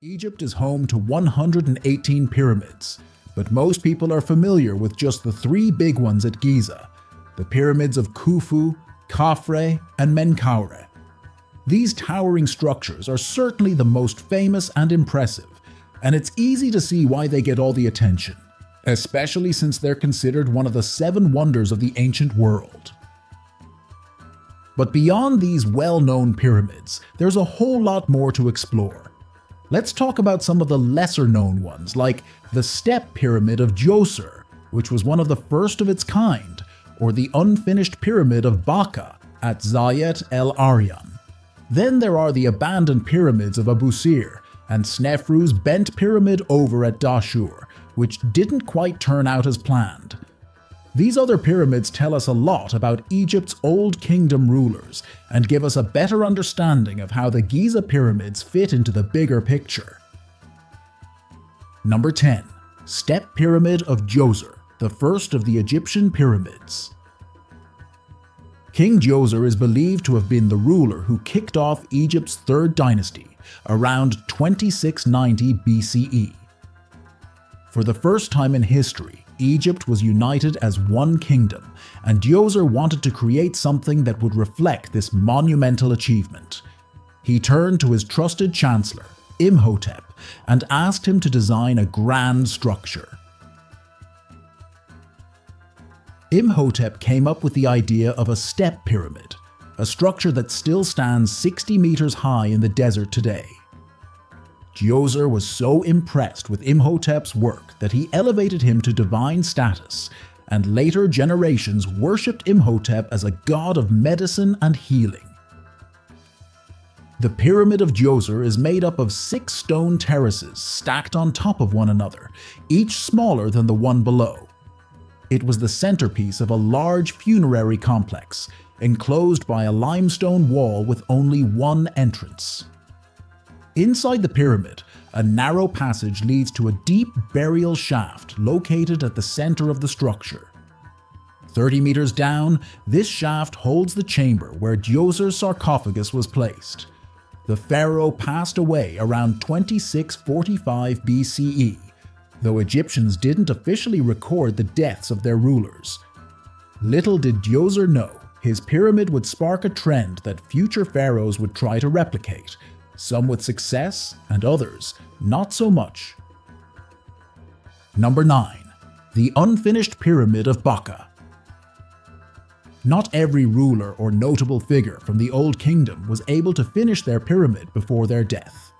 Egypt is home to 118 pyramids, but most people are familiar with just the three big ones at Giza, the pyramids of Khufu, Khafre, and Menkaure. These towering structures are certainly the most famous and impressive, and it's easy to see why they get all the attention, especially since they're considered one of the 7 wonders of the ancient world. But beyond these well-known pyramids, there's a whole lot more to explore. Let's talk about some of the lesser-known ones, like the Step Pyramid of Djoser, which was one of the first of its kind, or the unfinished Pyramid of Baka at Zayet El Aryan. Then there are the abandoned pyramids of Abusir and Sneferu's bent pyramid over at Djoser, which didn't quite turn out as planned. These other pyramids tell us a lot about Egypt's Old Kingdom rulers and give us a better understanding of how the Giza pyramids fit into the bigger picture. Number 10. Step Pyramid of Djoser, the first of the Egyptian pyramids. King Djoser is believed to have been the ruler who kicked off Egypt's third dynasty around 2690 BCE. For the first time in history, Egypt was united as one kingdom, and Djoser wanted to create something that would reflect this monumental achievement. He turned to his trusted chancellor, Imhotep, and asked him to design a grand structure. Imhotep came up with the idea of a step pyramid, a structure that still stands 60 meters high in the desert today. Djoser was so impressed with Imhotep's work that he elevated him to divine status, and later generations worshipped Imhotep as a god of medicine and healing. The Pyramid of Djoser is made up of 6 stone terraces stacked on top of one another, each smaller than the one below. It was the centerpiece of a large funerary complex, enclosed by a limestone wall with only one entrance. Inside the pyramid, a narrow passage leads to a deep burial shaft located at the center of the structure. 30 meters down, this shaft holds the chamber where Djoser's sarcophagus was placed. The pharaoh passed away around 2645 BCE, though Egyptians didn't officially record the deaths of their rulers. Little did Djoser know, his pyramid would spark a trend that future pharaohs would try to replicate, some with success and others not so much. Number 9. The Unfinished Pyramid of Baka. Not every ruler or notable figure from the Old Kingdom was able to finish their pyramid before their death.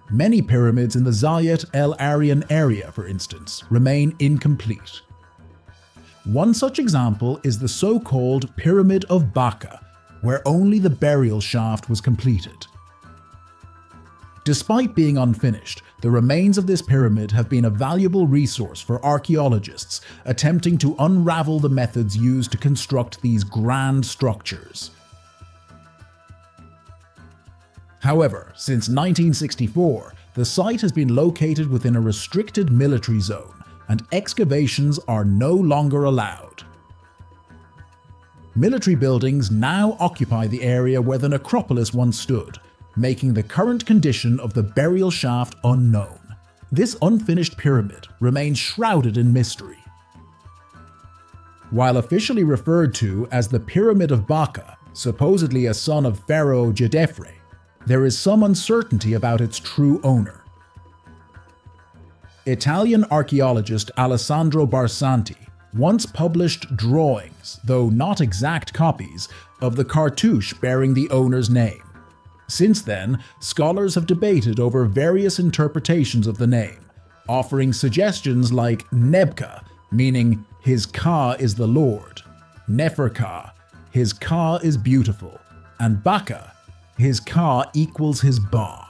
Many pyramids in the Zayet El Aryan area, for instance, remain incomplete. One such example is the so-called Pyramid of Baka, where only the burial shaft was completed. Despite being unfinished, the remains of this pyramid have been a valuable resource for archaeologists attempting to unravel the methods used to construct these grand structures. However, since 1964, the site has been located within a restricted military zone, and excavations are no longer allowed. Military buildings now occupy the area where the necropolis once stood, making the current condition of the burial shaft unknown. This unfinished pyramid remains shrouded in mystery. While officially referred to as the Pyramid of Baka, supposedly a son of Pharaoh Djedefre, there is some uncertainty about its true owner. Italian archaeologist Alessandro Barsanti once published drawings, though not exact copies, of the cartouche bearing the owner's name. Since then, scholars have debated over various interpretations of the name, offering suggestions like Nebka, meaning his Ka is the Lord, Neferka, his Ka is beautiful, and Baka, his Ka equals his Ba.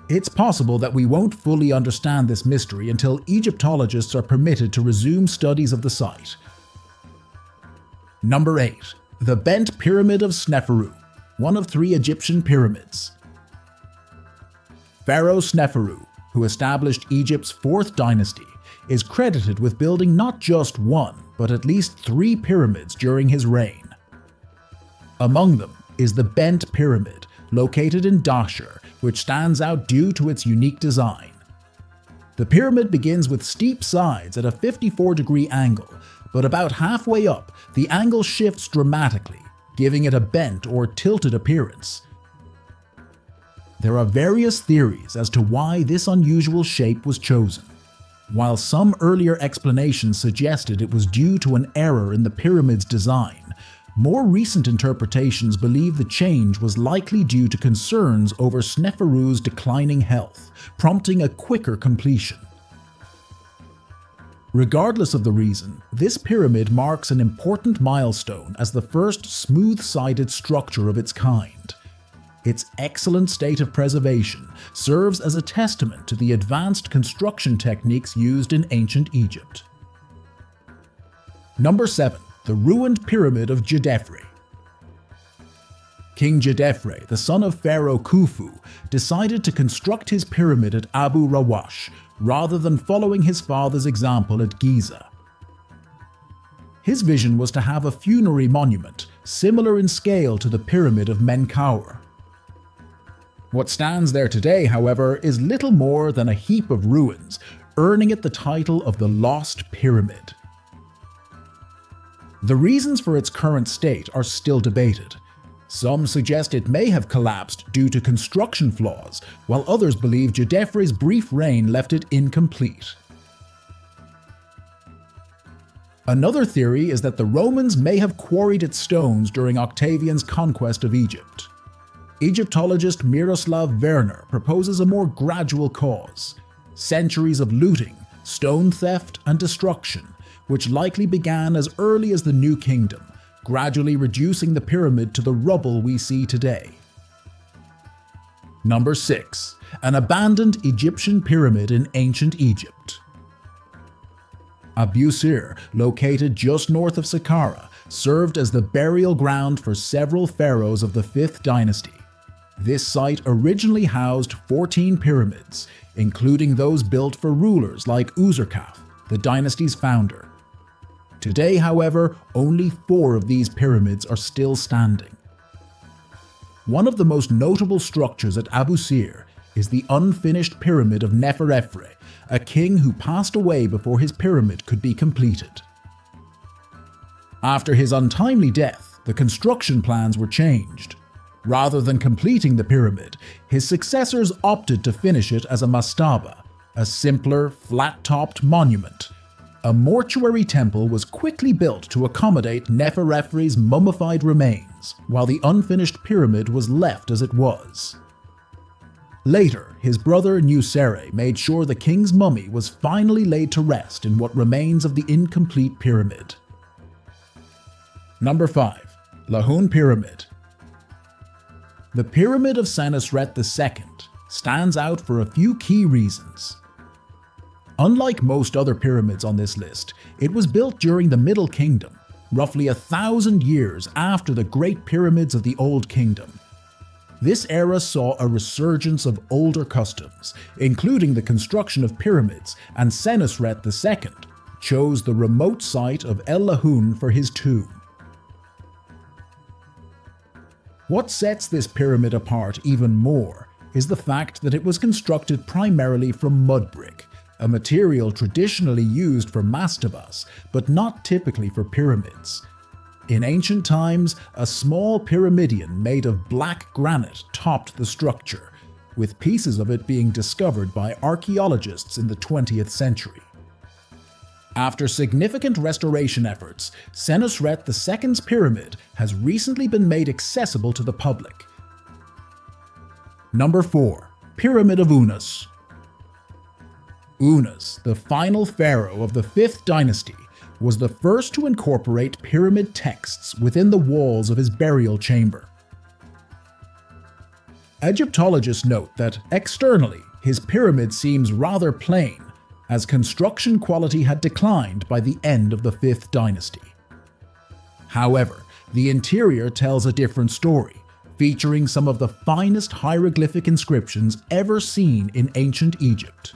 It's possible that we won't fully understand this mystery until Egyptologists are permitted to resume studies of the site. Number 8. The Bent Pyramid of Sneferu, one of 3 Egyptian pyramids. Pharaoh Sneferu, who established Egypt's 4th dynasty, is credited with building not just 1, but at least 3 pyramids during his reign. Among them is the Bent Pyramid, located in Djoser which stands out due to its unique design. The pyramid begins with steep sides at a 54-degree angle, but about halfway up, the angle shifts dramatically, giving it a bent or tilted appearance. There are various theories as to why this unusual shape was chosen. While some earlier explanations suggested it was due to an error in the pyramid's design, more recent interpretations believe the change was likely due to concerns over Sneferu's declining health, prompting a quicker completion. Regardless of the reason, this pyramid marks an important milestone as the first smooth-sided structure of its kind. Its excellent state of preservation serves as a testament to the advanced construction techniques used in ancient Egypt. Number 7. The ruined Pyramid of Djedefre. King Djedefre, the son of Pharaoh Khufu, decided to construct his pyramid at Abu Rawash rather than following his father's example at Giza. His vision was to have a funerary monument similar in scale to the Pyramid of Menkaure. What stands there today, however, is little more than a heap of ruins, earning it the title of the Lost Pyramid. The reasons for its current state are still debated. Some suggest it may have collapsed due to construction flaws, while others believe Djedefre's brief reign left it incomplete. Another theory is that the Romans may have quarried its stones during Octavian's conquest of Egypt. Egyptologist Miroslav Werner proposes a more gradual cause: centuries of looting, stone theft, and destruction, which likely began as early as the New Kingdom, gradually reducing the pyramid to the rubble we see today. Number 6. An abandoned Egyptian pyramid in ancient Egypt. Djoser, located just north of Saqqara, served as the burial ground for several pharaohs of the 5th dynasty. This site originally housed 14 pyramids, including those built for rulers like Userkaf, the dynasty's founder. Today, however, only 4 of these pyramids are still standing. One of the most notable structures at Djoser is the unfinished Pyramid of Sneferu, a king who passed away before his pyramid could be completed. After his untimely death, the construction plans were changed. Rather than completing the pyramid, his successors opted to finish it as a mastaba, a simpler, flat-topped monument. A mortuary temple was quickly built to accommodate Sneferu's mummified remains, while the unfinished pyramid was left as it was. Later, his brother Nyuserre made sure the king's mummy was finally laid to rest in what remains of the incomplete pyramid. Number 5. Lahun Pyramid. The Pyramid of Senusret II stands out for a few key reasons. Unlike most other pyramids on this list, it was built during the Middle Kingdom, roughly 1,000 years after the Great Pyramids of the Old Kingdom. This era saw a resurgence of older customs, including the construction of pyramids, and Senusret II chose the remote site of El Lahun for his tomb. What sets this pyramid apart even more is the fact that it was constructed primarily from mud brick, a material traditionally used for mastabas, but not typically for pyramids. In ancient times, a small pyramidion made of black granite topped the structure, with pieces of it being discovered by archaeologists in the 20th century. After significant restoration efforts, Senusret II's pyramid has recently been made accessible to the public. Number 4. Pyramid of Unas. Unas, the final pharaoh of the 5th dynasty, was the first to incorporate pyramid texts within the walls of his burial chamber. Egyptologists note that externally, his pyramid seems rather plain, as construction quality had declined by the end of the 5th dynasty. However, the interior tells a different story, featuring some of the finest hieroglyphic inscriptions ever seen in ancient Egypt.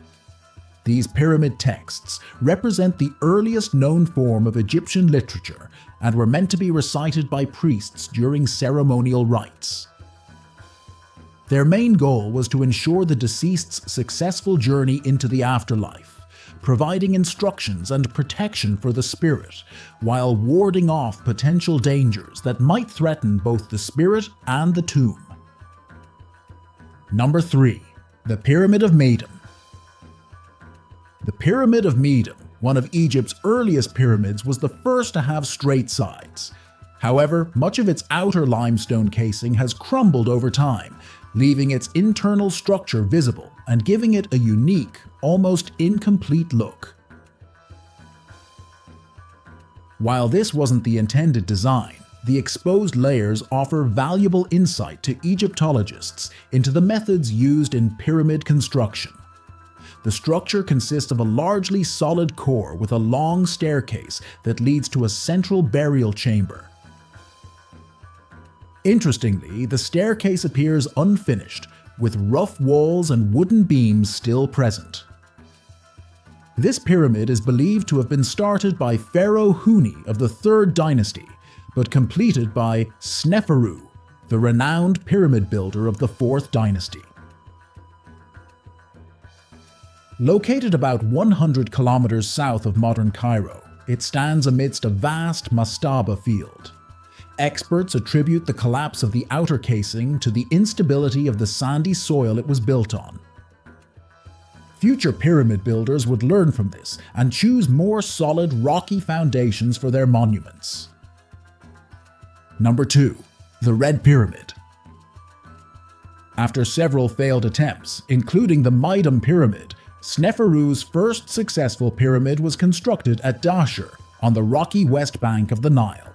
These pyramid texts represent the earliest known form of Egyptian literature and were meant to be recited by priests during ceremonial rites. Their main goal was to ensure the deceased's successful journey into the afterlife, providing instructions and protection for the spirit, while warding off potential dangers that might threaten both the spirit and the tomb. Number 3. The Pyramid of Meidum. The Pyramid of Meidum, one of Egypt's earliest pyramids, was the first to have straight sides. However, much of its outer limestone casing has crumbled over time, leaving its internal structure visible and giving it a unique, almost incomplete look. While this wasn't the intended design, the exposed layers offer valuable insight to Egyptologists into the methods used in pyramid construction. The structure consists of a largely solid core with a long staircase that leads to a central burial chamber. Interestingly, the staircase appears unfinished, with rough walls and wooden beams still present. This pyramid is believed to have been started by Pharaoh Huni of the 3rd dynasty, but completed by Sneferu, the renowned pyramid builder of the 4th dynasty. Located about 100 kilometers south of modern Cairo, it stands amidst a vast mastaba field. Experts attribute the collapse of the outer casing to the instability of the sandy soil it was built on. Future pyramid builders would learn from this and choose more solid rocky foundations for their monuments. Number 2. The Red Pyramid. After several failed attempts, including the Meidum Pyramid, Sneferu's first successful pyramid was constructed at Djoser on the rocky west bank of the Nile.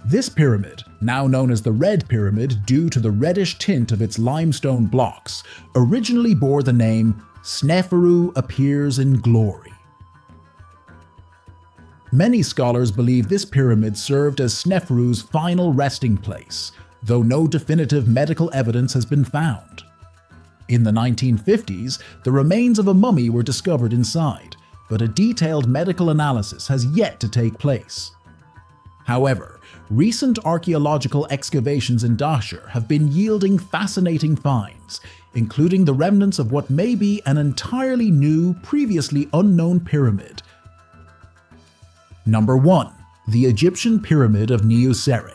This pyramid, now known as the Red Pyramid due to the reddish tint of its limestone blocks, originally bore the name Sneferu Appears in Glory. Many scholars believe this pyramid served as Sneferu's final resting place, though no definitive medical evidence has been found. In the 1950s, the remains of a mummy were discovered inside, but a detailed medical analysis has yet to take place. However, recent archaeological excavations in Djoser have been yielding fascinating finds, including the remnants of what may be an entirely new, previously unknown pyramid. Number 1. The Egyptian Pyramid of Nyuserre.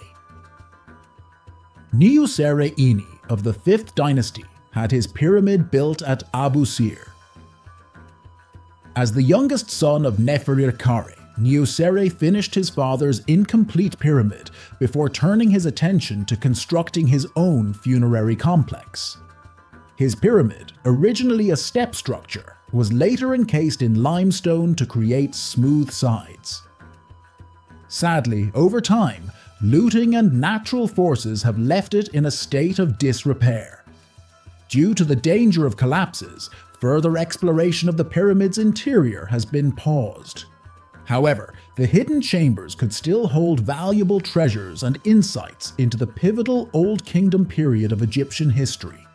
Nyuserre Ini of the 5th dynasty had his pyramid built at Abu Sir. As the youngest son of Neferu Kare, Nyuserre finished his father's incomplete pyramid before turning his attention to constructing his own funerary complex. His pyramid, originally a step structure, was later encased in limestone to create smooth sides. Sadly, over time, looting and natural forces have left it in a state of disrepair. Due to the danger of collapses, further exploration of the pyramid's interior has been paused. However, the hidden chambers could still hold valuable treasures and insights into the pivotal Old Kingdom period of Egyptian history.